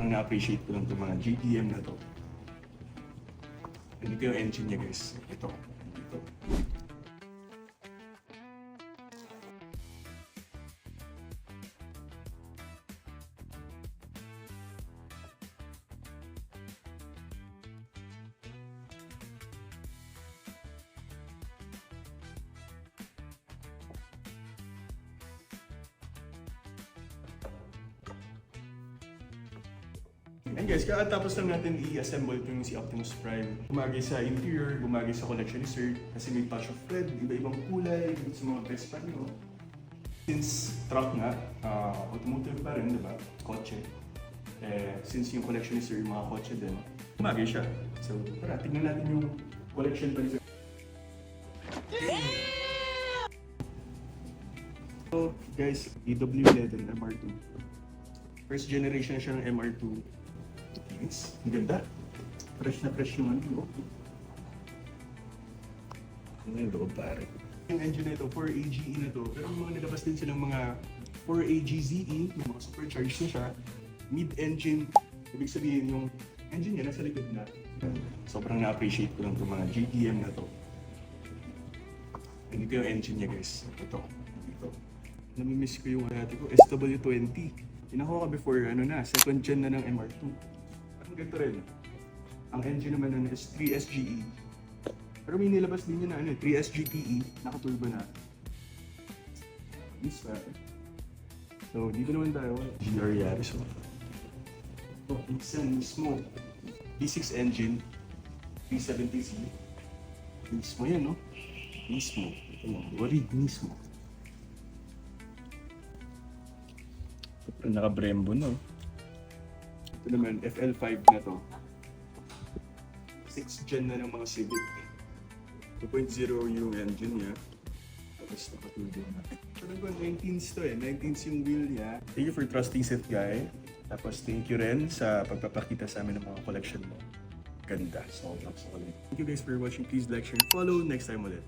sobrang na-appreciate ko lang itong mga JDM na to. Ito yung engine niya guys. Ito. And guys, kakatapos lang natin i-assemble itong si Optimus Prime. Gumagay sa interior, gumagay sa collection ni Sir, kasi may touch of red, iba-ibang kulay, sa mga best pan nyo. Since truck nga, automotive pa rin, di ba? Kotse. Since yung collection ni Sir, yung mga kotse din, gumagay siya. So, tara, tignan natin yung collection pa ni Sir. So, guys, EW11 MR2. First generation na siya ng MR2. Nice. Ang ganda. Fresh na fresh yung ano. Ano yung loob pare? Yung engine na ito, 4AGE na to. Pero mga nilabas din silang mga 4AGZE, yung mga supercharged na siya. Mid-engine. Ibig sabihin yung engine niya nasa likod na. Sobrang na-appreciate ko lang itong mga JDM na to. And ito yung engine niya guys. Ito. Namimiss ko yung dati ko, SW20. Pinakuha ka before, second gen na ng MR2. Parang ganito rin. Ang engine naman nun is 3SGE. Pero may nilabas din yun na 3SGTE, naka-turbo na. Yes, so, dito naman tayo. GR Yaris. Oh, Nissan mismo. V6 engine. 370Z. Mismo yan, no? Mismo. Warig mismo. Naka-Brembo, no? Ito naman, FL5 na to. 6th gen na ng mga Civic. 2.0 yung engine niya. Tapos nakatulog na. Talagang 19s to 19s yung wheel niya. Thank you for trusting Sith Guy. Tapos thank you rin sa pagpapakita sa amin ng mga collection mo. Ganda. Thank you guys for watching. Please like, share, and follow. Next time ulit.